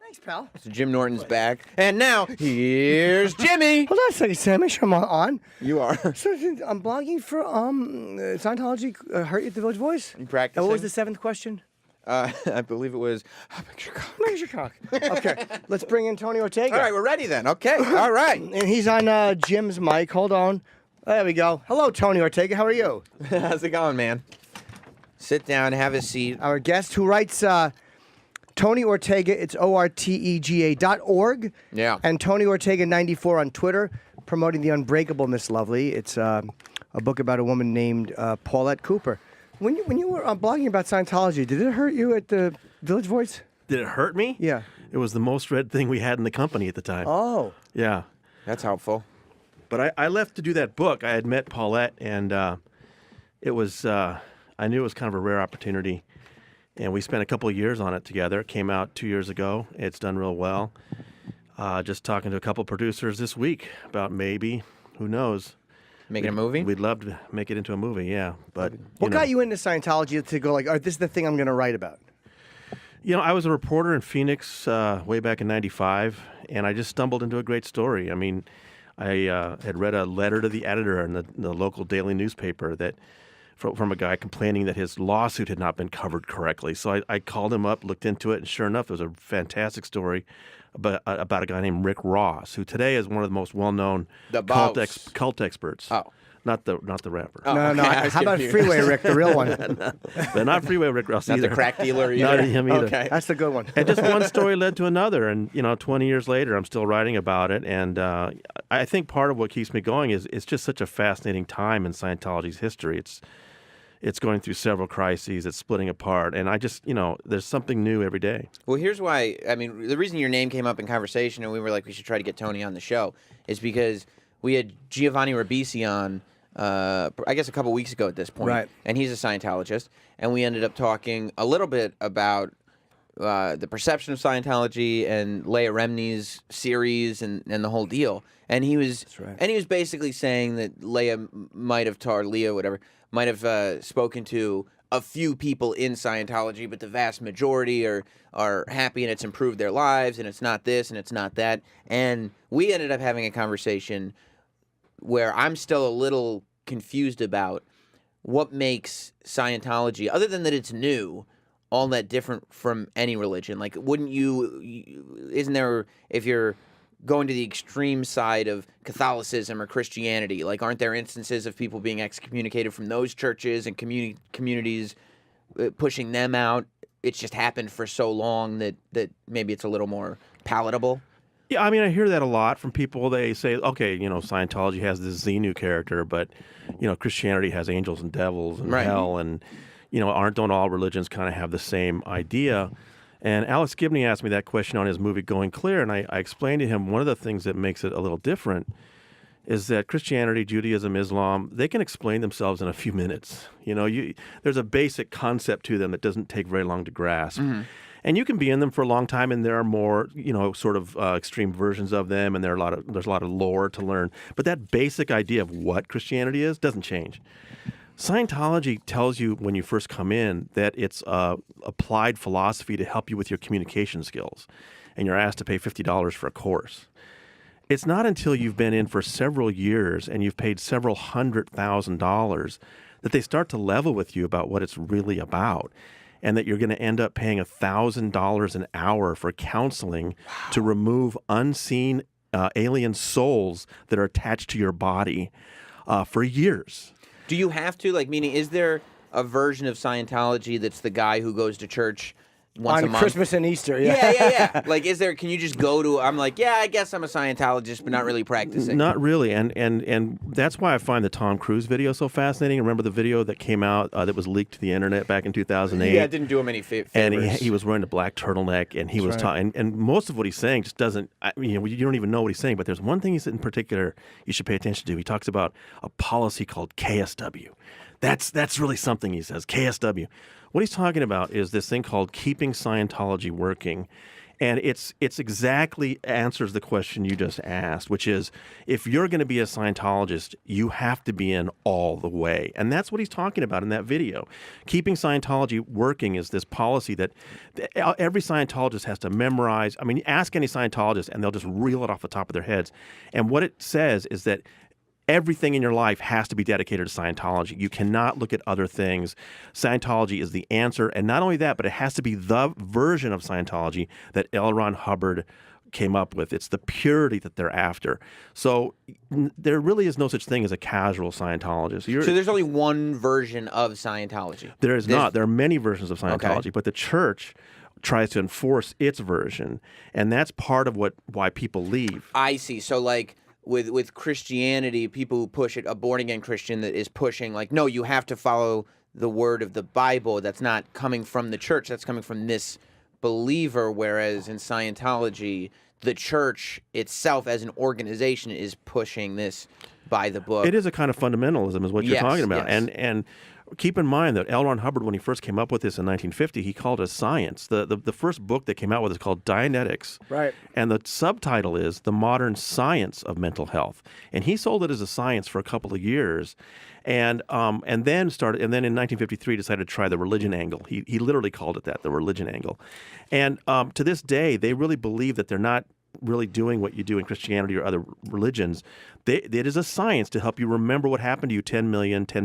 Thanks, pal. So Jim Norton's back. And now, here's Jimmy. Hold on a second, Sam. Make sure I'm on. You are. So I'm blogging for Scientology. Hurt you at the Village Voice? You practicing? And what was the seventh question? I believe it was, how big's your cock? Where's your cock? Okay, let's bring in Tony Ortega. All right, we're ready then. Okay, all right. And he's on Jim's mic. Hold on. There we go. Hello, Tony Ortega. How are you? How's it going, man? Sit down, have a seat. Our guest who writes Tony Ortega, it's ORTEGA.org. Yeah. And Tony Ortega 94 on Twitter, promoting The Unbreakable Miss Lovely. It's a book about a woman named Paulette Cooper. When you were blogging about Scientology, did it hurt you at the Village Voice? Did it hurt me? Yeah. It was the most read thing we had in the company at the time. Oh. Yeah. That's helpful. But I left to do that book. I had met Paulette, and it was I knew it was kind of a rare opportunity. And we spent a couple of years on it together. It came out 2 years ago. It's done real well. Just talking to a couple producers this week about maybe, who knows. Making a movie? We'd love to make it into a movie, yeah. But What got you into Scientology to go like, oh, this is the thing I'm going to write about? You know, I was a reporter in Phoenix way back in '95, and I just stumbled into a great story. I mean, I had read a letter to the editor in the local daily newspaper that from a guy complaining that his lawsuit had not been covered correctly. So I called him up, looked into it, and sure enough, it was a fantastic story about a guy named Rick Ross, who today is one of the most well-known cult experts. Oh. Not the rapper. Oh, No. okay. How about Freeway Rick, the real one? But not Freeway Rick Ross Not either. the crack dealer either? Not him either. Okay. That's the good one. And just one story led to another, and 20 years later, I'm still writing about it. And I think part of what keeps me going is it's just such a fascinating time in Scientology's history. It's going through several crises. It's splitting apart, and I just there's something new every day. Well, here's why. I mean, the reason your name came up in conversation, and we were like, we should try to get Tony on the show, is because we had Giovanni Ribisi on. I guess a couple weeks ago at this point, Right. And he's a Scientologist, and we ended up talking a little bit about the perception of Scientology and Leah Remini's series and the whole deal. And he was basically saying that Leah might have spoken to a few people in Scientology, but the vast majority are happy and it's improved their lives, and it's not this and it's not that. And we ended up having a conversation where I'm still a little confused about what makes Scientology, other than that it's new, all that different from any religion. Like, isn't there, if you're going to the extreme side of Catholicism or Christianity, like, aren't there instances of people being excommunicated from those churches and communities pushing them out? It's just happened for so long that maybe it's a little more palatable. Yeah, I mean, I hear that a lot from people. They say, okay, Scientology has this Xenu character, but, Christianity has angels and devils and hell, and, don't all religions kind of have the same idea? And Alex Gibney asked me that question on his movie Going Clear, and I explained to him one of the things that makes it a little different is that Christianity, Judaism, Islam, they can explain themselves in a few minutes. There's a basic concept to them that doesn't take very long to grasp. Mm-hmm. And you can be in them for a long time, and there are more, sort of extreme versions of them, and there's a lot of lore to learn. But that basic idea of what Christianity is doesn't change. Scientology tells you when you first come in that it's applied philosophy to help you with your communication skills, and you're asked to pay $50 for a course. It's not until you've been in for several years and you've paid several $100,000 that they start to level with you about what it's really about, and that you're going to end up paying $1,000 an hour for counseling to remove unseen alien souls that are attached to your body for years. Do you have to, meaning, is there a version of Scientology that's the guy who goes to church once a month? On Christmas and Easter, yeah. Like, can you just go to, I'm like, yeah, I guess I'm a Scientologist, but not really practicing. Not really, and that's why I find the Tom Cruise video so fascinating. Remember the video that came out that was leaked to the internet back in 2008? Yeah, it didn't do him any favors. And he was wearing a black turtleneck, and he was talking, and most of what he's saying just doesn't, you don't even know what he's saying, but there's one thing he said in particular you should pay attention to. He talks about a policy called KSW. That's really something, he says, KSW. What he's talking about is this thing called keeping Scientology working. And it's exactly answers the question you just asked, which is, if you're going to be a Scientologist, you have to be in all the way. And that's what he's talking about in that video. Keeping Scientology working is this policy that every Scientologist has to memorize. I mean, ask any Scientologist and they'll just reel it off the top of their heads. And what it says is that everything in your life has to be dedicated to Scientology. You cannot look at other things. Scientology is the answer. And not only that, but it has to be the version of Scientology that L. Ron Hubbard came up with. It's the purity that they're after. So there really is no such thing as a casual Scientologist. So there's only one version of Scientology? There is not. There are many versions of Scientology, but the church tries to enforce its version. And that's part of why people leave. I see. So like, with Christianity, people who push it, a born-again Christian that is pushing, like, no, you have to follow the word of the Bible. That's not coming from the church. That's coming from this believer, whereas in Scientology, the church itself as an organization is pushing this by the book. It is a kind of fundamentalism is what you're talking about. Yes. And keep in mind that L. Ron Hubbard, when he first came up with this in 1950, he called it science. The first book that came out with is called Dianetics. Right. And the subtitle is The Modern Science of Mental Health. And he sold it as a science for a couple of years. And then in 1953 decided to try the religion angle. He literally called it that, the religion angle. And to this day, they really believe that they're not really doing what you do in Christianity or other religions. It is a science to help you remember what happened to you 10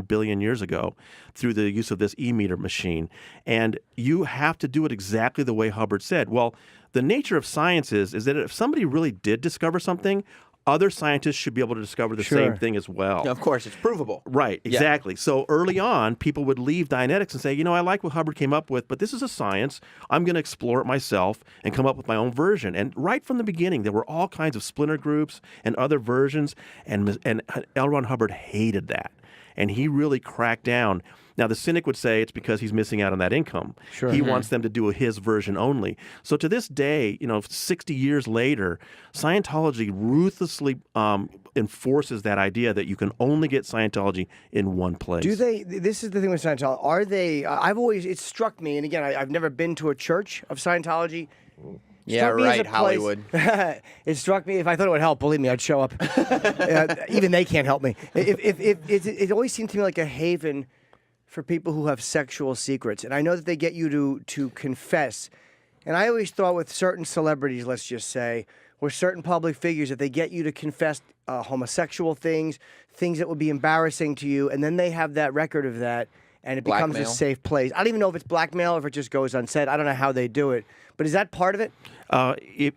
billion years ago through the use of this e-meter machine. And you have to do it exactly the way Hubbard said. Well, the nature of science is that if somebody really did discover something, other scientists should be able to discover the same thing as well. Of course, it's provable. Right, exactly. Yeah. So early on, people would leave Dianetics and say, I like what Hubbard came up with, but this is a science. I'm going to explore it myself and come up with my own version. And right from the beginning, there were all kinds of splinter groups and other versions, and L. Ron Hubbard hated that. And he really cracked down. Now, the cynic would say it's because he's missing out on that income. Sure. He wants them to do his version only. So to this day, 60 years later, Scientology ruthlessly enforces that idea that you can only get Scientology in one place. Do they? This is the thing with Scientology. Are they? It struck me, and again, I've never been to a church of Scientology. Yeah, right, Hollywood. It struck me. If I thought it would help, believe me, I'd show up. Even they can't help me. It always seemed to me like a haven for people who have sexual secrets. And I know that they get you to confess. And I always thought with certain celebrities, let's just say, or certain public figures, that they get you to confess homosexual things that would be embarrassing to you, and then they have that record of that, and it becomes a safe place. I don't even know if it's blackmail or if it just goes unsaid. I don't know how they do it. But is that part of it?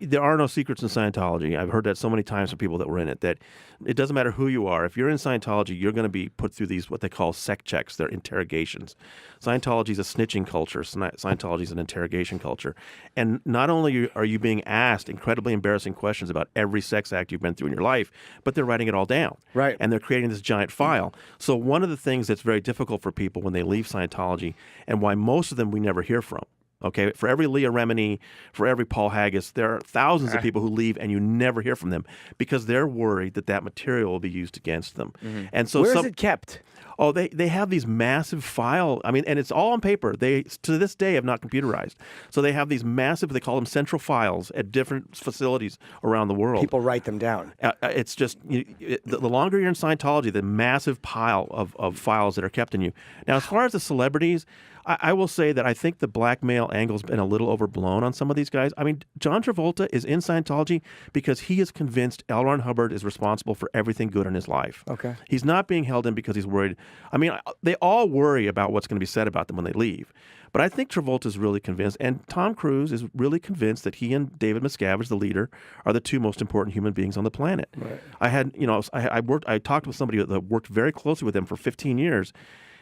There are no secrets in Scientology. I've heard that so many times from people that were in it, that it doesn't matter who you are. If you're in Scientology, you're going to be put through these, what they call sec checks. They're interrogations. Scientology is a snitching culture. Scientology is an interrogation culture. And not only are you being asked incredibly embarrassing questions about every sex act you've been through in your life, but they're writing it all down. Right. And they're creating this giant file. So one of the things that's very difficult for people when they leave Scientology, and why most of them we never hear from, okay, for every Leah Remini, for every Paul Haggis, there are thousands of people who leave and you never hear from them because they're worried that that material will be used against them. Mm-hmm. And so where is it kept? Oh, they have these massive file. I mean, and it's all on paper. They, to this day, have not computerized. So they have these massive, they call them central files at different facilities around the world. People write them down. It's just, the longer you're in Scientology, the massive pile of files that are kept in you. Now, as far as the celebrities, I will say that I think the blackmail angle's been a little overblown on some of these guys. I mean, John Travolta is in Scientology because he is convinced L. Ron Hubbard is responsible for everything good in his life. Okay. He's not being held in because he's worried. I mean, they all worry about what's going to be said about them when they leave. But I think Travolta's really convinced, and Tom Cruise is really convinced that he and David Miscavige, the leader, are the two most important human beings on the planet. Right. I talked with somebody that worked very closely with him for 15 years,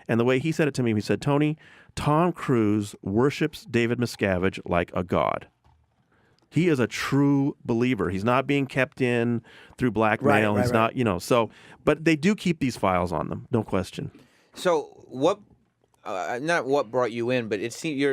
and the way he said it to me, he said, Tony, Tom Cruise worships David Miscavige like a god. He is a true believer. He's not being kept in through blackmail. He's not, so, but they do keep these files on them, no question. So what, not what brought you in, but it seems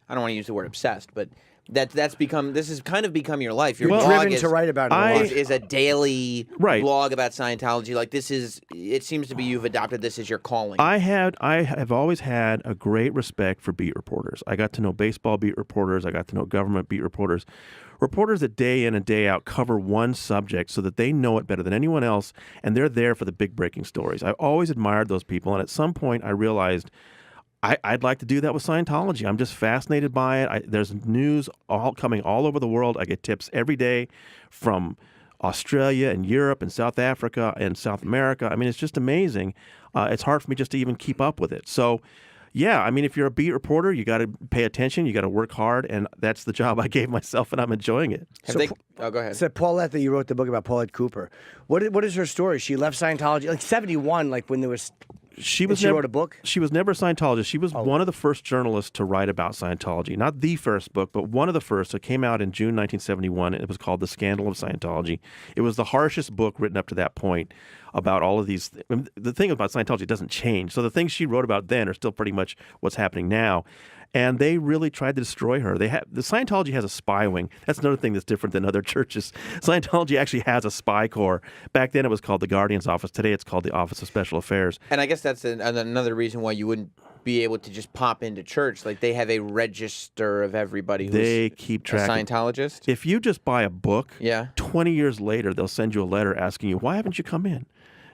I don't want to use the word obsessed, but this has kind of become your life. Your blog driven to write about it. Is a daily blog about Scientology. Like it seems to be you've adopted this as your calling. I have always had a great respect for beat reporters. I got to know baseball beat reporters. I got to know government beat reporters. reporters that day in and day out cover one subject so that they know it better than anyone else, and they're there for the big breaking stories. I always admired those people, and at some point I realized I'd like to do that with Scientology. I'm just fascinated by it. There's news coming all over the world. I get tips every day from Australia and Europe and South Africa and South America. I mean, it's just amazing. It's hard for me just to even keep up with it. So, yeah, I mean, if you're a beat reporter, you got to pay attention. You got to work hard, and that's the job I gave myself, and I'm enjoying it. Go ahead. So Paulette, that you wrote the book about, Paulette Cooper. What is her story? She left Scientology like 71, like when there was. She wrote a book? She was never a Scientologist. She was one of the first journalists to write about Scientology. Not the first book, but one of the first. It came out in June 1971. It was called The Scandal of Scientology. It was the harshest book written up to that point about all of these. I mean, the thing about Scientology, it doesn't change. So the things she wrote about then are still pretty much what's happening now. And they really tried to destroy her. The Scientology has a spy wing. That's another thing that's different than other churches. Scientology actually has a spy corps. Back then it was called the Guardian's Office. Today it's called the Office of Special Affairs. And I guess that's another reason why you wouldn't be able to just pop into church. Like they have a register of everybody who's they keep track a Scientologist. If you just buy a book, 20 years later they'll send you a letter asking you, why haven't you come in?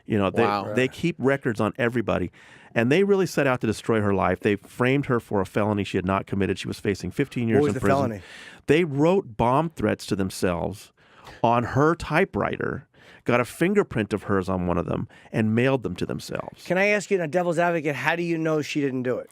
You know, they keep records on everybody. And they really set out to destroy her life. They framed her for a felony she had not committed. She was facing 15 years in prison. What was the felony? They wrote bomb threats to themselves on her typewriter, got a fingerprint of hers on one of them, and mailed them to themselves. Can I ask you, in a devil's advocate, how do you know she didn't do it?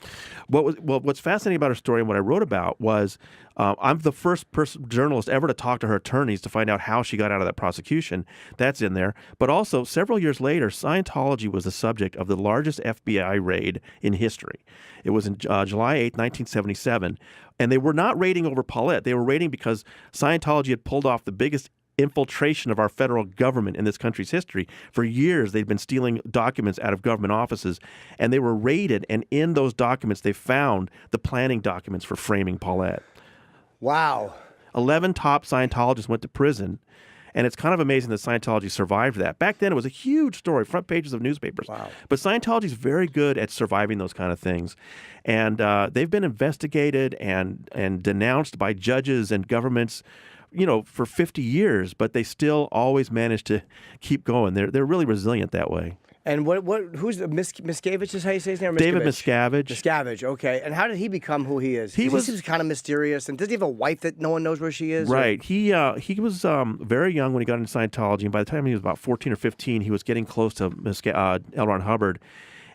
What's fascinating about her story and what I wrote about was I'm the first journalist ever to talk to her attorneys to find out how she got out of that prosecution. That's in there. But also, several years later, Scientology was the subject of the largest FBI raid in history. It was in July 8, 1977. And they were not raiding over Paulette. They were raiding because Scientology had pulled off the biggest infiltration of our federal government in this country's history. For years, they'd been stealing documents out of government offices, and they were raided, and in those documents, they found the planning documents for framing Paulette. Wow. 11 top Scientologists went to prison, and it's kind of amazing that Scientology survived that. Back then, it was a huge story, front pages of newspapers. Wow. But Scientology is very good at surviving those kind of things. And they've been investigated and denounced by judges and governments, you know, for 50 years, but they still always manage to keep going. They're really resilient that way. And who's the Miscavige is how you say his name? David Miscavige. Miscavige, okay. And how did he become who he is? He seems kind of mysterious. And does he have a wife that no one knows where she is? Right. Or? He was very young when he got into Scientology, and by the time he was about 14 or 15, he was getting close to L. Ron Hubbard.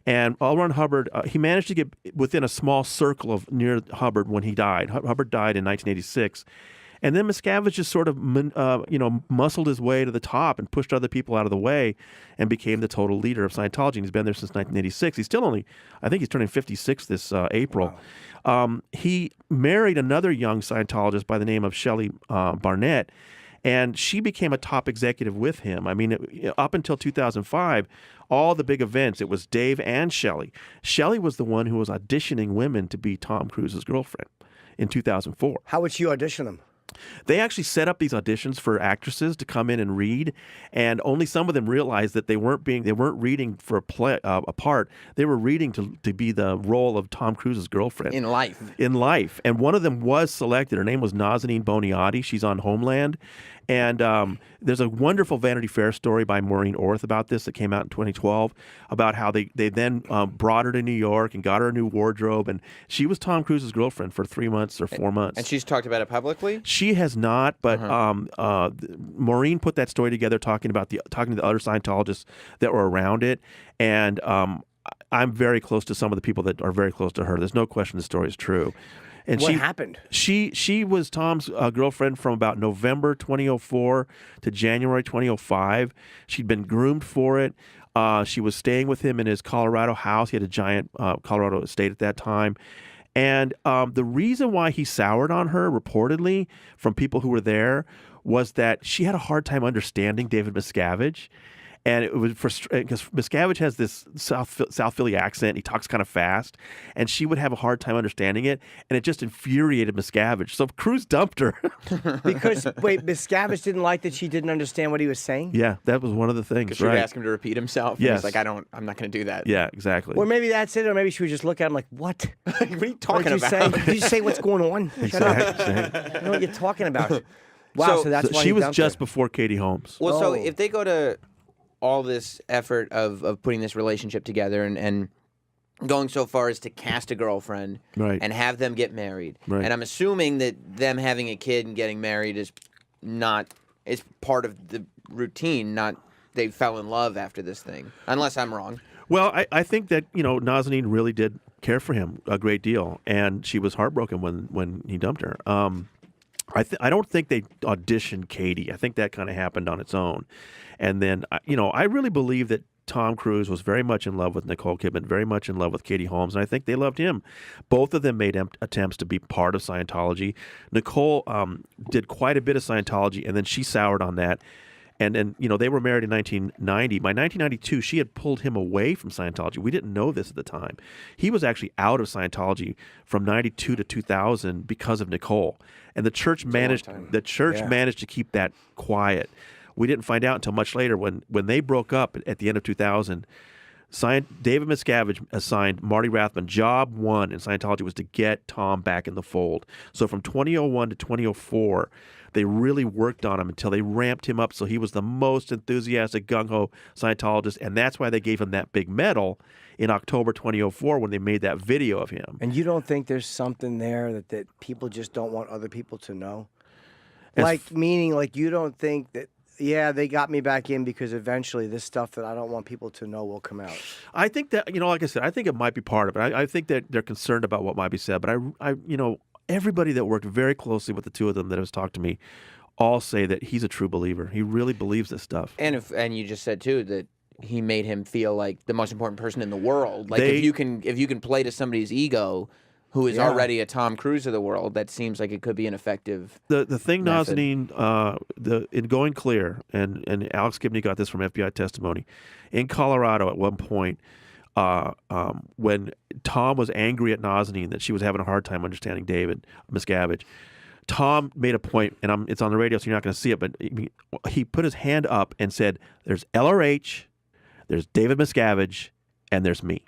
And L. Ron Hubbard, he managed to get within a small circle of near Hubbard when he died. Hubbard died in 1986. And then Miscavige just sort of, muscled his way to the top and pushed other people out of the way and became the total leader of Scientology. And he's been there since 1986. He's still I think he's turning 56 this April. Wow. He married another young Scientologist by the name of Shelley Barnett, and she became a top executive with him. I mean, up until 2005, all the big events, it was Dave and Shelley. Shelley was the one who was auditioning women to be Tom Cruise's girlfriend in 2004. How would she audition them? They actually set up these auditions for actresses to come in and read, and only some of them realized that they weren't reading for a part. They were reading to be the role of Tom Cruise's girlfriend in life. And one of them was selected. Her name was Nazanin Boniadi. She's on Homeland. And there's a wonderful Vanity Fair story by Maureen Orth about this that came out in 2012 about how they then brought her to New York and got her a new wardrobe. And she was Tom Cruise's girlfriend for 3 months or 4 months. And she's talked about it publicly? She has not, but Maureen put that story together talking to the other Scientologists that were around it. And I'm very close to some of the people that are very close to her. There's no question the story is true. And what happened? She was Tom's girlfriend from about November 2004 to January 2005. She'd been groomed for it. She was staying with him in his Colorado house. He had a giant Colorado estate at that time. And the reason why he soured on her, reportedly, from people who were there, was that she had a hard time understanding David Miscavige. And it was frustrating because Miscavige has this South Philly accent. He talks kind of fast, and she would have a hard time understanding it, and it just infuriated Miscavige. So Cruise dumped her. Because, wait, Miscavige didn't like that she didn't understand what he was saying? Yeah, that was one of the things. She would ask him to repeat himself. Yes. He's like, I'm not going to do that. Yeah, exactly. Or maybe that's it, or maybe she would just look at him like, what? What are you talking about? Did you say what's going on? Shut up. Exactly. You know what you're talking about. Wow, so that's why she he was dumped just her. before Katie Holmes. Well, so Oh. if they go to all this effort of putting this relationship together and going so far as to cast a girlfriend Right. and have them get married, Right. and I'm assuming that them having a kid and getting married is part of the routine, not they fell in love after this thing, unless I'm wrong. Well, I think that, Nazanin really did care for him a great deal, and she was heartbroken when he dumped her. I don't think they auditioned Katie. I think that kind of happened on its own. And then, I really believe that Tom Cruise was very much in love with Nicole Kidman, very much in love with Katie Holmes, and I think they loved him. Both of them made attempts to be part of Scientology. Nicole did quite a bit of Scientology, and then she soured on that. And then, they were married in 1990. By 1992, she had pulled him away from Scientology. We didn't know this at the time. He was actually out of Scientology from 92 to 2000 because of Nicole. And the church managed to keep that quiet. We didn't find out until much later when they broke up at the end of 2000. David Miscavige assigned Marty Rathman. Job one in Scientology was to get Tom back in the fold. So from 2001 to 2004, they really worked on him until they ramped him up so he was the most enthusiastic, gung-ho Scientologist, and that's why they gave him that big medal in October 2004 when they made that video of him. And you don't think there's something there that people just don't want other people to know? Meaning you don't think that, yeah, they got me back in because eventually this stuff that I don't want people to know will come out. I think that, like I said, I think it might be part of it. I think that they're concerned about what might be said, but everybody that worked very closely with the two of them that has talked to me all say that he's a true believer. He really believes this stuff. And you just said too that he made him feel like the most important person in the world. Like if you can play to somebody's ego, who is already a Tom Cruise of the world, that seems like it could be an effective. The thing, method. Nazanin, in Going Clear, and Alex Gibney got this from FBI testimony, in Colorado at one point. When Tom was angry at Nazanin that she was having a hard time understanding David Miscavige, Tom made a point, and it's on the radio, so you're not going to see it, but he put his hand up and said, "There's LRH, there's David Miscavige, and there's me."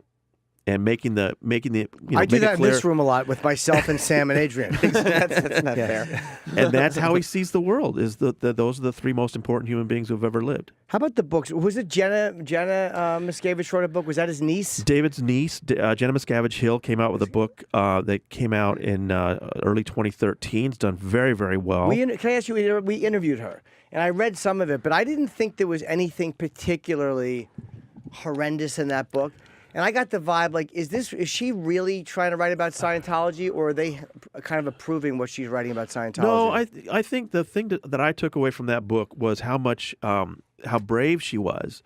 And making the I do that in clear. this room a lot with myself and Sam and Adrian. That's not fair. And that's how he sees the world. Is those are the three most important human beings who've ever lived. How about the books? Was it Jenna Miscavige wrote a book? Was that his niece? David's niece, Jenna Miscavige Hill, came out with a book that came out in early 2013. It's done very, very well. Can I ask you? We interviewed her, and I read some of it, but I didn't think there was anything particularly horrendous in that book. And I got the vibe, is she really trying to write about Scientology, or are they kind of approving what she's writing about Scientology? No, I think the thing that I took away from that book was how brave she was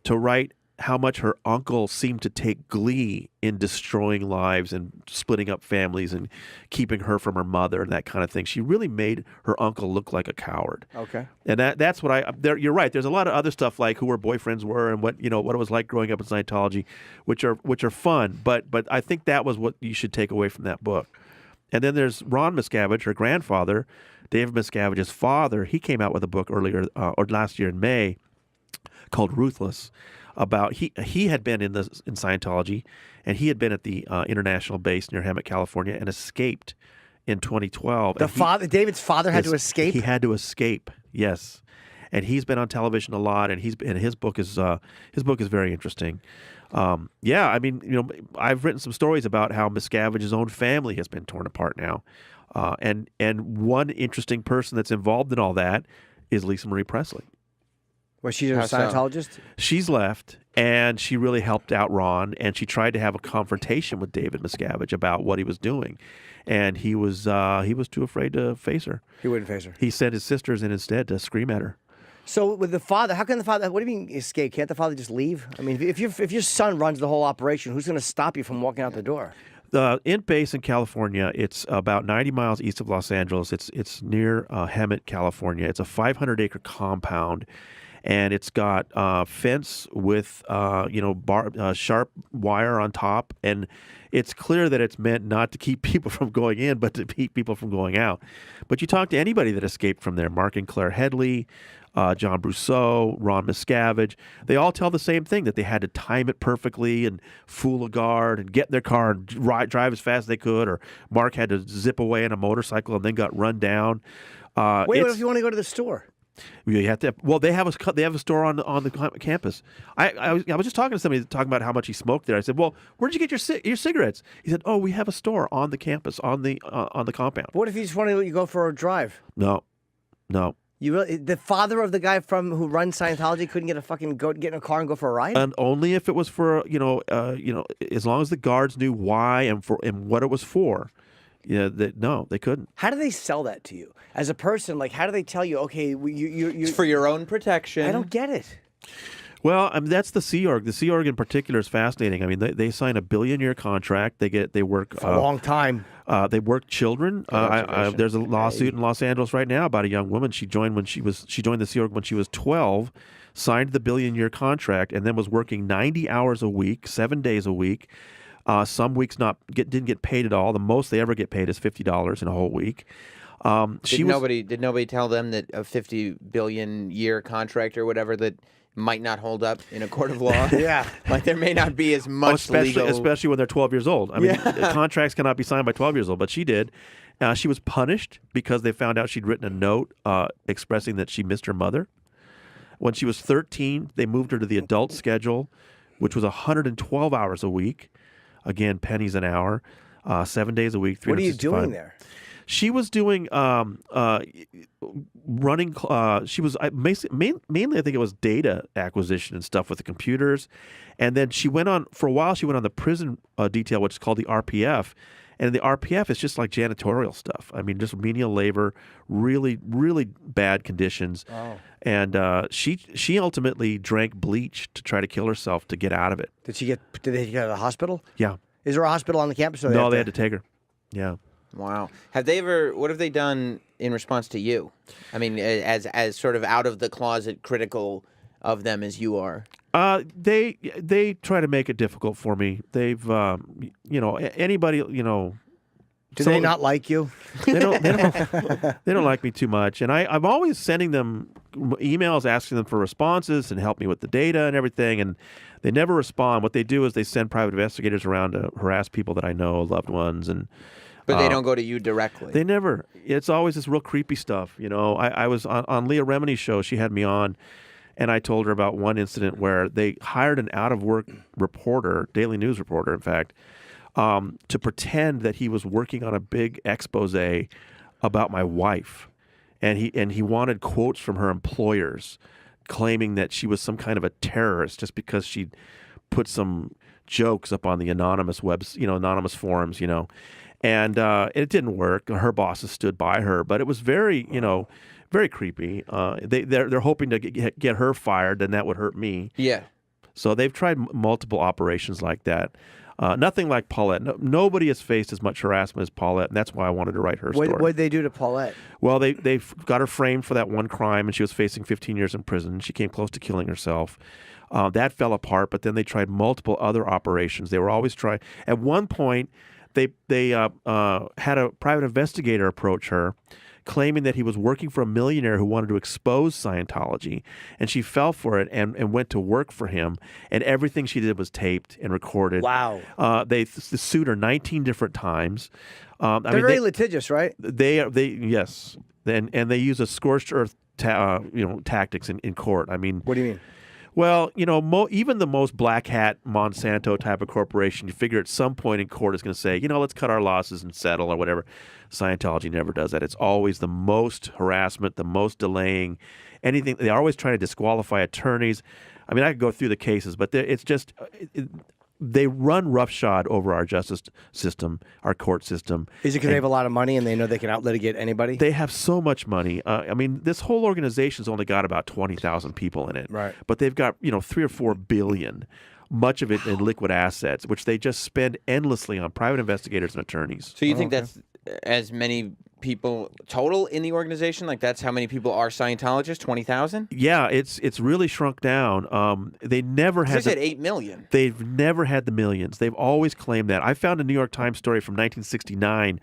to write how much her uncle seemed to take glee in destroying lives and splitting up families and keeping her from her mother and that kind of thing. She really made her uncle look like a coward. Okay. And that's what you're right. There's a lot of other stuff like who her boyfriends were and what it was like growing up in Scientology, which are fun. But I think that was what you should take away from that book. And then there's Ron Miscavige, her grandfather, David Miscavige's father. He came out with a book earlier or last year in May called Ruthless. About he had been in Scientology, and he had been at the international base near Hemet, California, and escaped in 2012. David's father had to escape. He had to escape. Yes, and he's been on television a lot, and his book is very interesting. I've written some stories about how Miscavige's own family has been torn apart now, and one interesting person that's involved in all that is Lisa Marie Presley. Was she a Scientologist? She's left, and she really helped out Ron, and she tried to have a confrontation with David Miscavige about what he was doing, and he was too afraid to face her. He wouldn't face her. He sent his sisters in instead to scream at her. So with the father, how can the father? What do you mean escape? Can't the father just leave? I mean, if your son runs the whole operation, who's going to stop you from walking out the door? In base in California, it's about 90 miles east of Los Angeles. It's near Hemet, California. It's a 500-acre compound. And it's got fence with sharp wire on top, and it's clear that it's meant not to keep people from going in, but to keep people from going out. But you talk to anybody that escaped from there, Mark and Claire Headley, John Brousseau, Ron Miscavige, they all tell the same thing, that they had to time it perfectly and fool a guard and get in their car and drive as fast as they could, or Mark had to zip away on a motorcycle and then got run down. Wait, what if you want to go to the store? You have to. Well, they have a store on the campus. I was just talking to somebody talking about how much he smoked there. I said, "Well, where did you get your cigarettes?" He said, "Oh, we have a store on the campus on the compound." What if you just want to go for a drive? No. You really, the father of the guy who runs Scientology couldn't get in a car and go for a ride? And only if it was for as long as the guards knew why and what it was for. Yeah, no, they couldn't. How do they sell that to you as a person? Like, how do they tell you? Okay, you it's for your own protection. I don't get it. Well, I mean, that's the Sea Org. The Sea Org in particular is fascinating. I mean, they sign a $1 billion contract. They work for a long time. They work children. There's a lawsuit in Los Angeles right now about a young woman. She joined the Sea Org when she was 12, signed the $1 billion contract, and then was working 90 hours a week, 7 days a week. Some weeks didn't get paid at all. The most they ever get paid is $50 in a whole week. Did nobody tell them that a $50 billion year contract or whatever that might not hold up in a court of law? Yeah, like there may not be as much especially when they're 12 years old. I mean, contracts cannot be signed by 12 years old, but she did. She was punished because they found out she'd written a note expressing that she missed her mother. When she was 13, they moved her to the adult schedule, which was 112 hours a week. Again, pennies an hour, 7 days a week. What are you doing there? She was doing running. She was mainly, I think it was data acquisition and stuff with the computers, and then she went on for a while. She went on the prison detail, which is called the RPF, and the RPF is just like janitorial stuff. I mean, just menial labor, really, really bad conditions. Oh. And she ultimately drank bleach to try to kill herself to get out of it. Did they get her to the hospital? Yeah. Is there a hospital on the campus? No, they had to take her. Yeah. Wow. What have they done in response to you? I mean, as sort of out of the closet critical of them as you are. They try to make it difficult for me. They've anybody, Do they not like you? They don't like me too much, and I'm always sending them emails asking them for responses and help me with the data and everything, and they never respond. What they do is they send private investigators around to harass people that I know, loved ones, and but they don't go to you directly. They never. It's always this real creepy stuff. I was on Leah Remini's show. She had me on, and I told her about one incident where they hired an out-of-work reporter, Daily News reporter, in fact, to pretend that he was working on a big expose about my wife, and he wanted quotes from her employers, claiming that she was some kind of a terrorist just because she put some jokes up on the anonymous anonymous forums, and it didn't work. Her bosses stood by her, but it was very, very creepy. They're hoping to get her fired, and that would hurt me. Yeah. So they've tried multiple operations like that. Nothing like Paulette. Nobody has faced as much harassment as Paulette, and that's why I wanted to write her story. What did they do to Paulette? Well, they got her framed for that one crime, and she was facing 15 years in prison. She came close to killing herself. That fell apart, but then they tried multiple other operations. They were always trying. At one point, they had a private investigator approach her, claiming that he was working for a millionaire who wanted to expose Scientology, and she fell for it and went to work for him, and everything she did was taped and recorded. Wow. They sued her 19 different times. They're very litigious, right? Yes, and they use a scorched earth tactics in court. I mean, what do you mean? Well, even the most black hat Monsanto type of corporation, you figure at some point in court is going to say, let's cut our losses and settle or whatever. Scientology never does that. It's always the most harassment, the most delaying, anything. They're always trying to disqualify attorneys. I mean, I could go through the cases, but it's just they run roughshod over our justice system, our court system. Is it because they have a lot of money and they know they can out-litigate anybody? They have so much money. I mean, this whole organization's only got about 20,000 people in it. Right. But they've got, 3 or 4 billion, much of it in liquid assets, which they just spend endlessly on private investigators and attorneys. So you think that's as many people total in the organization? Like that's how many people are Scientologists? 20,000? Yeah, it's really shrunk down. They never had. They said 8 million. They've never had the millions. They've always claimed that. I found a New York Times story from 1969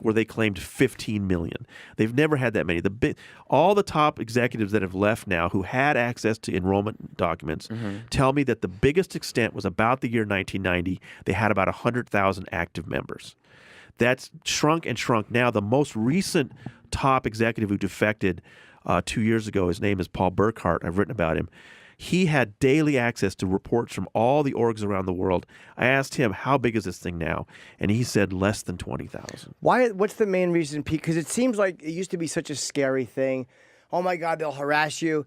where they claimed 15 million. They've never had that many. All the top executives that have left now who had access to enrollment documents tell me that the biggest extent was about the year 1990. They had about 100,000 active members. That's shrunk and shrunk. Now, the most recent top executive who defected 2 years ago. His name is Paul Burkhart. I've written about him. He had daily access to reports from all the orgs around the world. I asked him, how big is this thing now? And he said less than 20,000. Why? What's the main reason? Because it seems like it used to be such a scary thing. Oh my God, they'll harass you.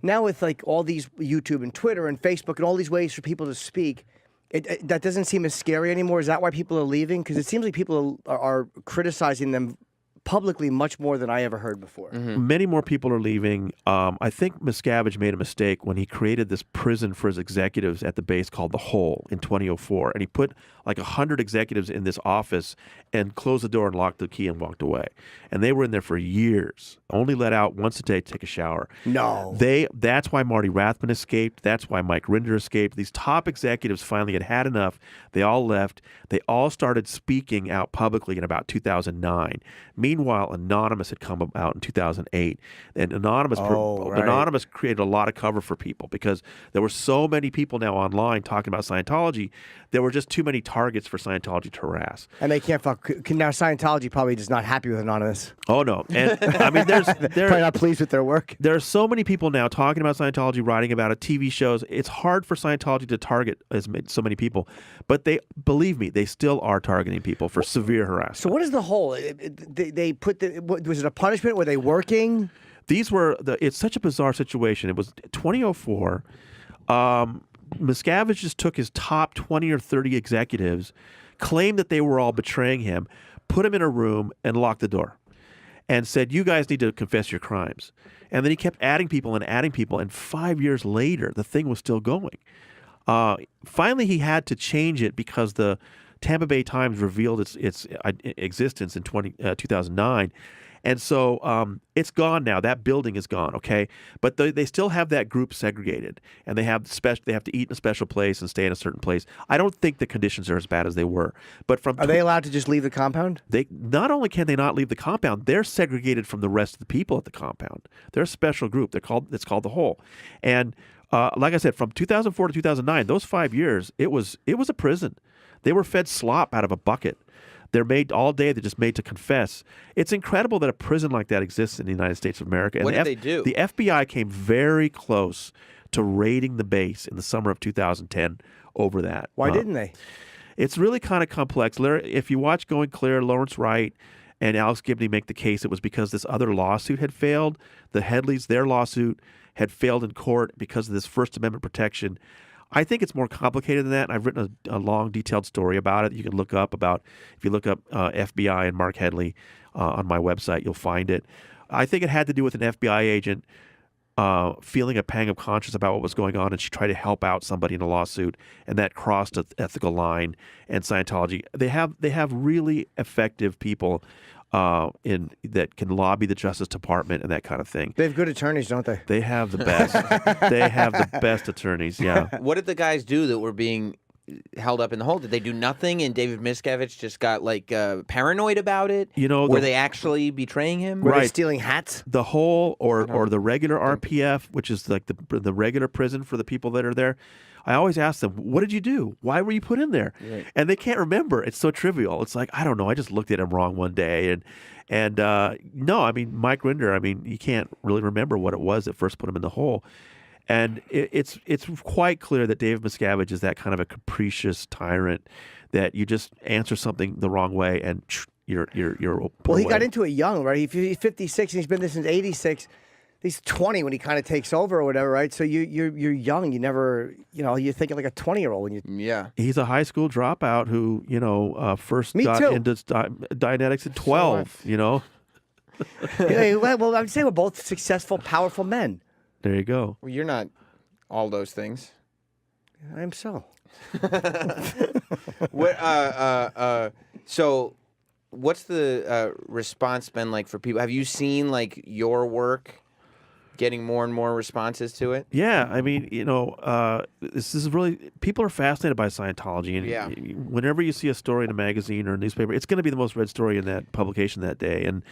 Now with like all these YouTube and Twitter and Facebook and all these ways for people to speak, that doesn't seem as scary anymore. Is that why people are leaving? Because it seems like people are criticizing them publicly much more than I ever heard before. Many more people are leaving. I think Miscavige made a mistake when he created this prison for his executives at the base called The Hole in 2004. And he put like 100 executives in this office and closed the door and locked the key and walked away. And they were in there for years, only let out once a day to take a shower. No. That's why Marty Rathman escaped. That's why Mike Rinder escaped. These top executives finally had enough. They all left. They all started speaking out publicly in about 2009. Meanwhile, Anonymous had come out in 2008. And Anonymous created a lot of cover for people because there were so many people now online talking about Scientology. There were just too many targets for Scientology to harass. And they can't fuck. Now Scientology probably is not happy with Anonymous. Oh, no. And I mean, they're probably not pleased with their work. There are so many people now talking about Scientology, writing about it, TV shows. It's hard for Scientology to target so many people. But believe me, they still are targeting people for severe harassment. So what is the whole? They put was it a punishment? Were they working? It's such a bizarre situation. It was 2004. Miscavige just took his top 20 or 30 executives, claimed that they were all betraying him, put them in a room and locked the door and said, you guys need to confess your crimes. And then he kept adding people. And 5 years later, the thing was still going. Finally, he had to change it because the Tampa Bay Times revealed its existence in 2009. And so it's gone now. That building is gone, okay? But they still have that group segregated, and they have to eat in a special place and stay in a certain place. I don't think the conditions are as bad as they were. But are they allowed to just leave the compound? They not only can they not leave the compound, they're segregated from the rest of the people at the compound. They're a special group. It's called The Hole. And like I said, from 2004 to 2009, those 5 years, it was a prison. They were fed slop out of a bucket. They're made all day. They're just made to confess. It's incredible that a prison like that exists in the United States of America. And what did they do? The FBI came very close to raiding the base in the summer of 2010 over that. Why didn't they? It's really kind of complex. If you watch Going Clear, Lawrence Wright and Alex Gibney make the case, it was because this other lawsuit had failed. The Headleys, their lawsuit had failed in court because of this First Amendment protection. I think it's more complicated than that. I've written a long, detailed story about it. You can look up if you look up FBI and Mark Headley on my website, you'll find it. I think it had to do with an FBI agent feeling a pang of conscience about what was going on, and she tried to help out somebody in a lawsuit, and that crossed an ethical line. And Scientology, they have really effective people that can lobby the Justice Department and that kind of thing. They have good attorneys, don't they? They have the best. They have the best attorneys, yeah. What did the guys do that were being held up in the hole? Did they do nothing and David Miscavige just got like paranoid about it? Were they actually betraying him? Were they stealing hats? The Hole or the regular RPF, which is like the regular prison for the people that are there, I always ask them, what did you do? Why were you put in there? Right. And they can't remember. It's so trivial. It's like, I don't know. I just looked at him wrong one day. And no, I mean, Mike Rinder, I mean, you can't really remember what it was that first put him in the hole. And it's quite clear that David Miscavige is that kind of a capricious tyrant that you just answer something the wrong way and you're Well, he got into it young, right? He's 56 and he's been there since 86. He's 20 when he kind of takes over or whatever, right? So you're young. You never, you're thinking like a 20-year-old when you. Yeah. He's a high school dropout who, first got into Dianetics at 12. Well, I'd say we're both successful, powerful men. There you go. Well, you're not all those things. I am so. So, what's the response been like for people? Have you seen like your work getting more and more responses to it? Yeah, I mean, this is really, people are fascinated by Scientology, and whenever you see a story in a magazine or a newspaper, it's going to be the most read story in that publication that day. And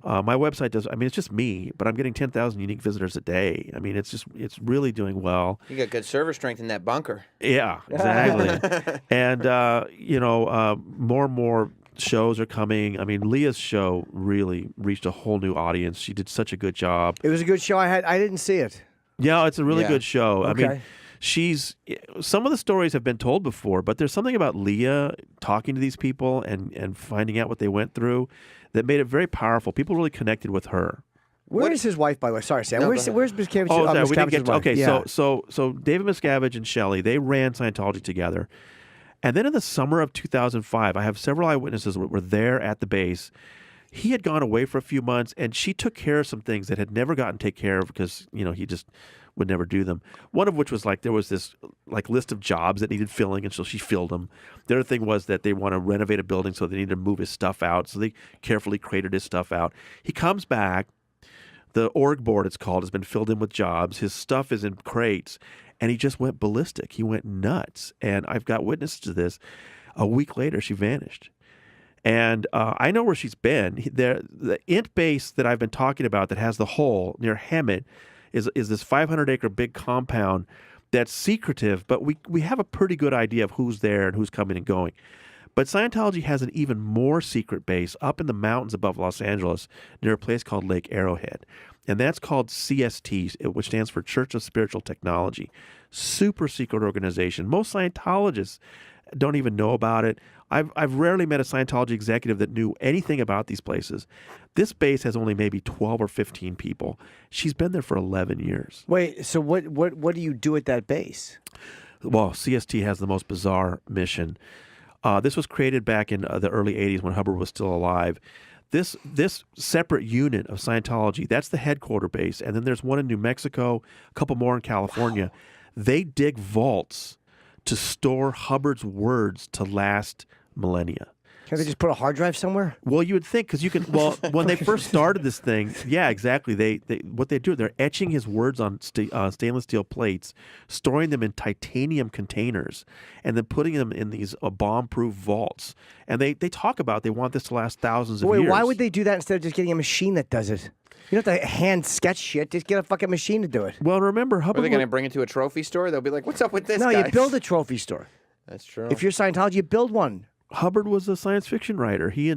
my website it's just me, but I'm getting 10,000 unique visitors a day. I mean, it's really doing well. You got good server strength in that bunker. Yeah, exactly. And more and more shows are coming. I mean, Leah's show really reached a whole new audience. She did such a good job. It was a good show. I didn't see it. Yeah, it's a really good show. Okay. I mean, some of the stories have been told before, but there's something about Leah talking to these people and finding out what they went through that made it very powerful. People really connected with her. Where is his wife, by the way? Sorry, Sam. No, where's Miscavige? Oh, we didn't Miscavige's get wife? okay. Yeah. So David Miscavige and Shelley, they ran Scientology together, and then in the summer of 2005, I have several eyewitnesses that were there at the base. He had gone away for a few months, and she took care of some things that had never gotten taken care of because he just would never do them. One of which was there was this list of jobs that needed filling, and so she filled them. The other thing was that they want to renovate a building, so they needed to move his stuff out. So they carefully crated his stuff out. He comes back. The org board, it's called, has been filled in with jobs. His stuff is in crates, and he just went ballistic. He went nuts, and I've got witnesses to this. A week later, she vanished. And I know where she's been. The int base that I've been talking about that has the hole near Hemet is this 500-acre big compound that's secretive, but we have a pretty good idea of who's there and who's coming and going. But Scientology has an even more secret base up in the mountains above Los Angeles near a place called Lake Arrowhead. And that's called CST, which stands for Church of Spiritual Technology. Super secret organization. Most Scientologists don't even know about it. I've rarely met a Scientology executive that knew anything about these places. This base has only maybe 12 or 15 people. She's been there for 11 years. Wait, so what do you do at that base? Well, CST has the most bizarre mission. This was created back in the early 80s when Hubbard was still alive. This separate unit of Scientology, that's the headquarter base. And then there's one in New Mexico, a couple more in California. Wow. They dig vaults to store Hubbard's words to last millennia. Can't they just put a hard drive somewhere? Well, you would think, because you can. Well, when they first started this thing, yeah, exactly. What they do, they're etching his words on stainless steel plates, storing them in titanium containers, and then putting them in these bomb-proof vaults. And they talk about they want this to last thousands of years. Wait, why would they do that instead of just getting a machine that does it? You don't have to hand sketch shit. Just get a fucking machine to do it. Well, remember, Hubbard. Are they going to bring it to a trophy store? They'll be like, "What's up with this?" No, guys? you build a trophy store. That's true. If you're Scientology, you build one. Hubbard was a science fiction writer. He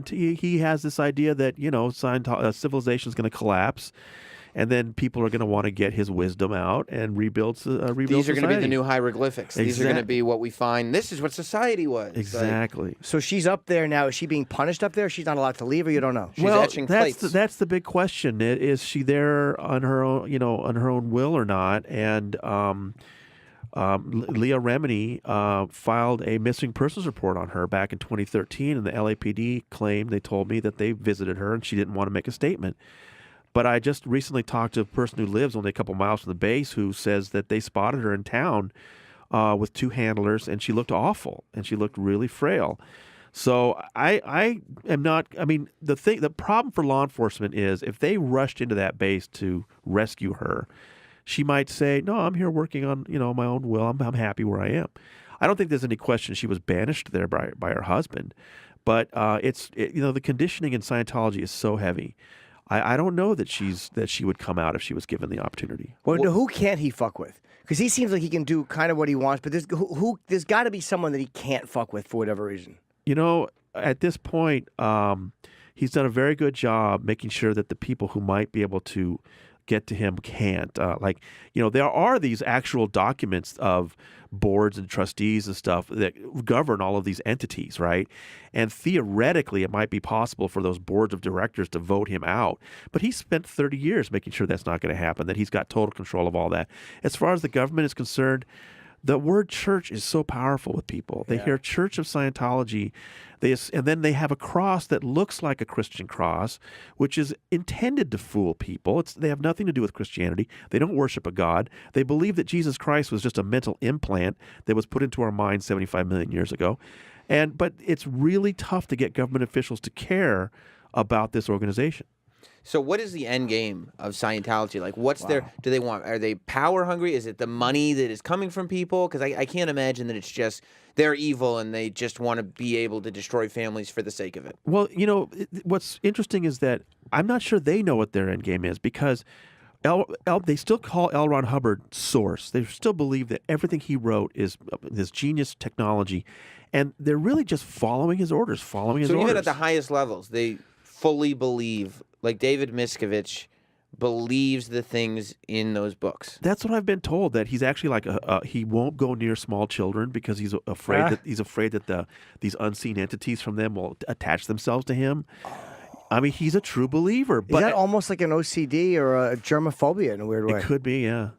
has this idea that civilization is going to collapse, and then people are going to want to get his wisdom out and rebuild. These are going to be the new hieroglyphics. These are going to be what we find. This is what society was. Exactly. So she's up there now. Is she being punished up there? She's not allowed to leave, or you don't know? She's etching plates. That's the big question. Is she there on her own, on her own will or not? And Leah Remini filed a missing persons report on her back in 2013, and the LAPD claimed, they told me, that they visited her and she didn't want to make a statement. But I just recently talked to a person who lives only a couple miles from the base who says that they spotted her in town with two handlers, and she looked awful, and she looked really frail. So I am not. I mean, the problem for law enforcement is if they rushed into that base to rescue her, she might say, "No, I'm here working on my own will. I'm happy where I am." I don't think there's any question she was banished there by her husband, but the conditioning in Scientology is so heavy. I don't know that she would come out if she was given the opportunity. Well, who can't he fuck with? Because he seems like he can do kind of what he wants, but there's got to be someone that he can't fuck with for whatever reason. At this point, he's done a very good job making sure that the people who might be able to get to him can't. There are these actual documents of boards and trustees and stuff that govern all of these entities, right? And theoretically, it might be possible for those boards of directors to vote him out. But he spent 30 years making sure that's not going to happen, that he's got total control of all that. As far as the government is concerned, the word church is so powerful with people. They hear Church of Scientology, and then they have a cross that looks like a Christian cross, which is intended to fool people. They have nothing to do with Christianity. They don't worship a God. They believe that Jesus Christ was just a mental implant that was put into our minds 75 million years ago. But it's really tough to get government officials to care about this organization. So what is the end game of Scientology? Like, are they power hungry? Is it the money that is coming from people? Because I can't imagine that it's just they're evil and they just want to be able to destroy families for the sake of it. Well, what's interesting is that I'm not sure they know what their end game is, because they still call L. Ron Hubbard source. They still believe that everything he wrote is this genius technology. and they're really just following his orders, following his So orders. even at the highest levels, they fully believe, like David Miscavige believes the things in those books. That's what I've been told. That he's actually like he won't go near small children because he's afraid that these unseen entities from them will attach themselves to him. I mean, he's a true believer. But Is that almost like an OCD or a germophobia in a weird way? it could be, yeah.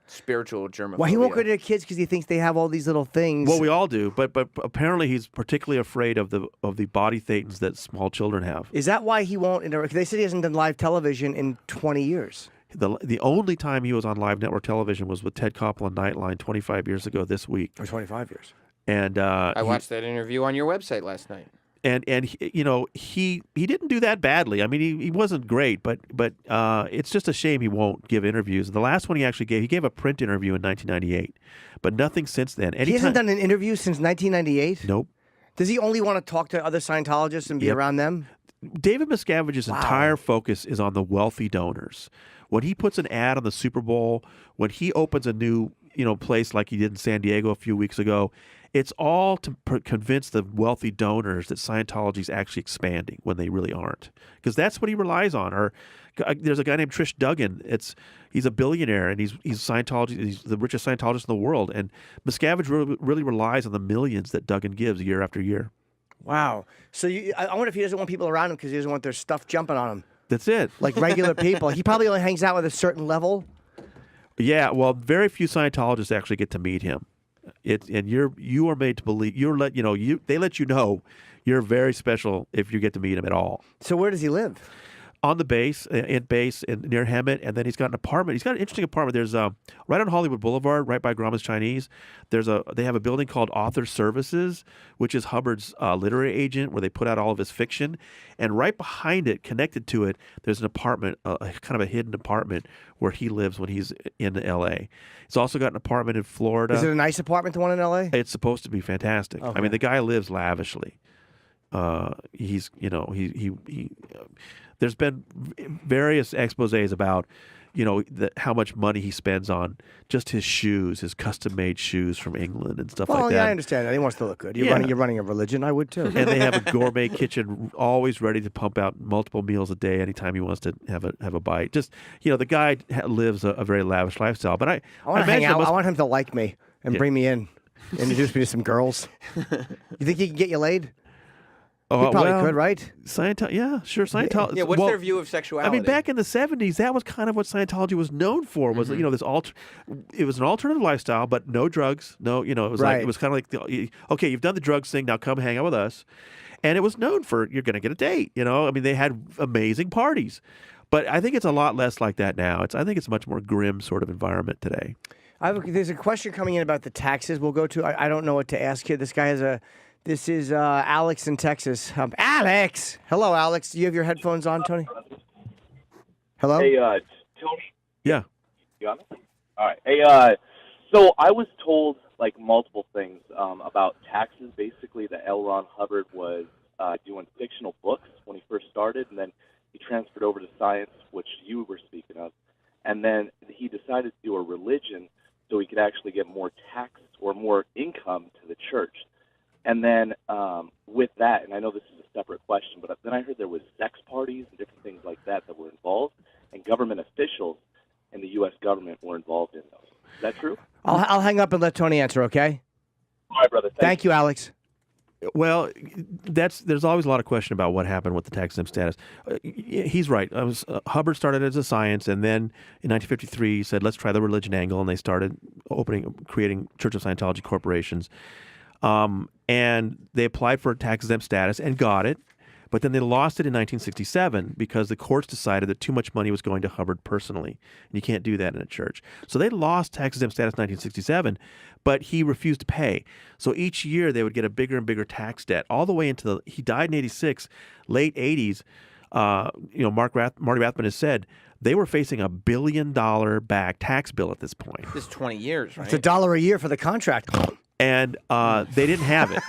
Spiritual germophobia. Well, he won't go to the kids because he thinks they have all these little things. Well, we all do, but apparently he's particularly afraid of the body thetans that small children have. Is that why he won't interact? They said he hasn't done live television in 20 years. The only time he was on live network television was with Ted Koppel and Nightline 25 years ago this week. Or 25 years. And I watched that interview on your website last night. And he didn't do that badly. I mean, he wasn't great, but it's just a shame he won't give interviews. The last one he actually gave a print interview in 1998, but nothing since then. He hasn't done an interview since 1998? Nope. Does he only want to talk to other Scientologists and be around them? David Miscavige's entire focus is on the wealthy donors. When he puts an ad on the Super Bowl, when he opens a new place like he did in San Diego a few weeks ago, it's all to convince the wealthy donors that Scientology is actually expanding when they really aren't, because that's what he relies on. Or there's a guy named Trish Duggan. He's a billionaire and he's Scientology. He's the richest Scientologist in the world, and Miscavige really relies on the millions that Duggan gives year after year. Wow. So I wonder if he doesn't want people around him because he doesn't want their stuff jumping on him. That's it. Like regular people. He probably only hangs out with a certain level. Yeah. Well, very few Scientologists actually get to meet him. You are made to believe they let you know you're very special if you get to meet him at all. So where does he live? On the base, near Hemet, and then he's got an apartment. He's got an interesting apartment. There's right on Hollywood Boulevard, right by Grauman's Chinese. They have a building called Author Services, which is Hubbard's literary agent, where they put out all of his fiction. And right behind it, connected to it, there's an apartment, kind of a hidden apartment where he lives when he's in L.A. He's also got an apartment in Florida. Is it a nice apartment, the one in L.A.? It's supposed to be fantastic. Okay. I mean, the guy lives lavishly. There's been various exposés about, how much money he spends on just his shoes, his custom-made shoes from England and stuff like that. Well, yeah, I understand that. He wants to look good. You're running a religion. I would too. And they have a gourmet kitchen always ready to pump out multiple meals a day anytime he wants to have a bite. Just, the guy lives a very lavish lifestyle. But I want to hang out. I want him to like me and bring me in, introduce me to some girls. You think he can get you laid? He probably could, right? Scientology, yeah, sure. Scientology. Yeah, what's their view of sexuality? I mean, back in the 70s, that was kind of what Scientology was known for. Was it was an alternative lifestyle, but no drugs. No, it was right. like it was kind of like, okay, you've done the drugs thing, now come hang out with us. And it was known for you're going to get a date. I mean, they had amazing parties, but I think it's a lot less like that now. I think it's a much more grim sort of environment today. There's a question coming in about the taxes. We'll go to. I don't know what to ask here. This guy has a. This is Alex in Texas. Alex! Hello, Alex. Do you have your headphones on, Tony? Hello? Hey, Tony. Yeah. You on it? All right. Hey, so I was told, multiple things about taxes. Basically, that L. Ron Hubbard was doing fictional books when he first started, and then he transferred over to science, which you were speaking of. And then he decided to do a religion so he could actually get more tax or more income to the church. And then with that, and I know this is a separate question, but then I heard there was sex parties and different things like that were involved, and government officials in the U.S. government were involved in those. Is that true? I'll hang up and let Tony answer, okay? All right, brother. Thank you, Alex. Well, there's always a lot of question about what happened with the tax-exempt status. He's right. Hubbard started as a science, and then in 1953 he said, let's try the religion angle, and they started creating Church of Scientology corporations. And they applied for a tax-exempt status and got it, but then they lost it in 1967 because the courts decided that too much money was going to Hubbard personally, and you can't do that in a church. So they lost tax-exempt status in 1967, but he refused to pay. So each year they would get a bigger and bigger tax debt, all the way into he died in 86, late 80s. Marty Rathman has said they were facing $1 billion back tax bill at this point. This is 20 years, right? It's $1 a year for the contract. And they didn't have it.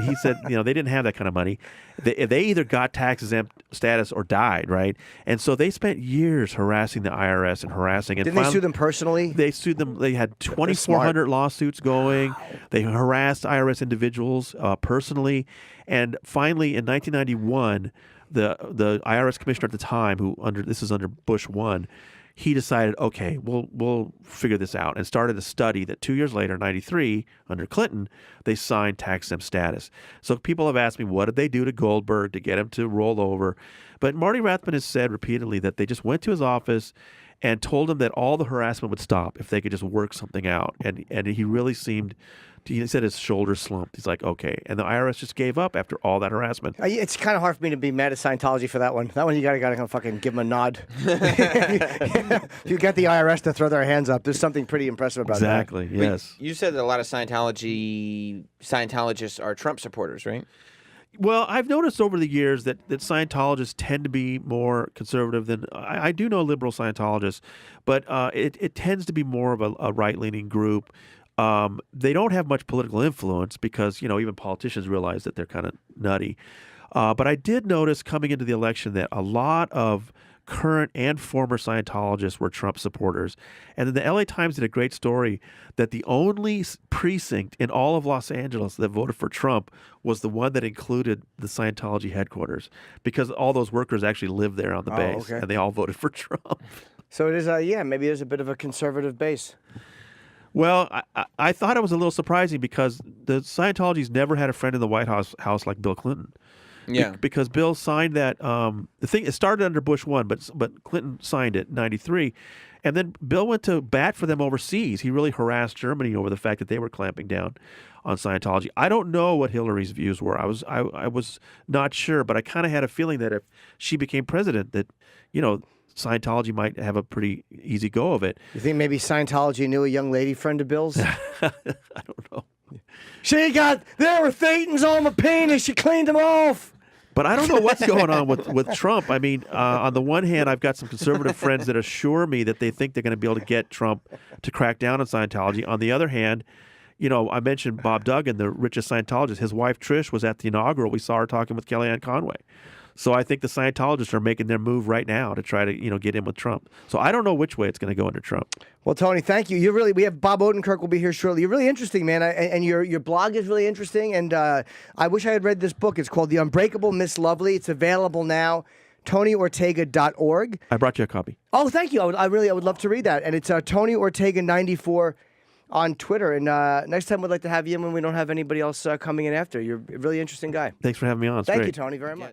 He said, they didn't have that kind of money. They either got tax exempt status or died, right? And so they spent years harassing the IRS and harassing. And Didn't they sue them personally? They sued them. They had 2,400 lawsuits going. Wow. They harassed IRS individuals personally. And finally, in 1991, the IRS commissioner at the time, this is under Bush 1, he decided, okay, we'll figure this out, and started a study that 2 years later, 93, under Clinton, they signed tax-exempt status. So people have asked me, what did they do to Goldberg to get him to roll over? But Marty Rathbun has said repeatedly that they just went to his office and told him that all the harassment would stop if they could just work something out. And he really seemed... He said his shoulders slumped. He's like, okay. And the IRS just gave up after all that harassment. It's kind of hard for me to be mad at Scientology for that one. That one, you gotta fucking give them a nod. You get the IRS to throw their hands up. There's something pretty impressive about that. Exactly, yes. You said that a lot of Scientologists are Trump supporters, right? Well, I've noticed over the years that Scientologists tend to be more conservative than... I do know liberal Scientologists, but it tends to be more of a right-leaning group. They don't have much political influence because, even politicians realize that they're kind of nutty. But I did notice coming into the election that a lot of current and former Scientologists were Trump supporters. And then the LA Times did a great story that the only precinct in all of Los Angeles that voted for Trump was the one that included the Scientology headquarters, because all those workers actually live there on the base, and they all voted for Trump. So it is, maybe there's a bit of a conservative base. Well, I thought it was a little surprising because the Scientology's never had a friend in the White House like Bill Clinton. Yeah. Because Bill signed that it started under Bush 1, but Clinton signed it in 93. And then Bill went to bat for them overseas. He really harassed Germany over the fact that they were clamping down on Scientology. I don't know what Hillary's views were. I was not sure, but I kind of had a feeling that if she became president that, Scientology might have a pretty easy go of it. You think maybe Scientology knew a young lady friend of Bill's? I don't know. There were thetans on my penis. She cleaned them off. But I don't know what's going on with Trump. I mean, on the one hand, I've got some conservative friends that assure me that they think they're going to be able to get Trump to crack down on Scientology. On the other hand, I mentioned Bob Duggan, the richest Scientologist. His wife, Trish, was at the inaugural. We saw her talking with Kellyanne Conway. So I think the Scientologists are making their move right now to try to, get in with Trump. So I don't know which way it's going to go under Trump. Well, Tony, thank you. We have Bob Odenkirk will be here shortly. You're really interesting, man, and your blog is really interesting. And I wish I had read this book. It's called The Unbreakable Miss Lovely. It's available now. TonyOrtega.org. I brought you a copy. Oh, thank you. I would love to read that. And it's Tony Ortega 94 on Twitter. And next time we'd like to have you in when we don't have anybody else coming in after. You're a really interesting guy. Thanks for having me on. It's Thank great. you, Tony, very much.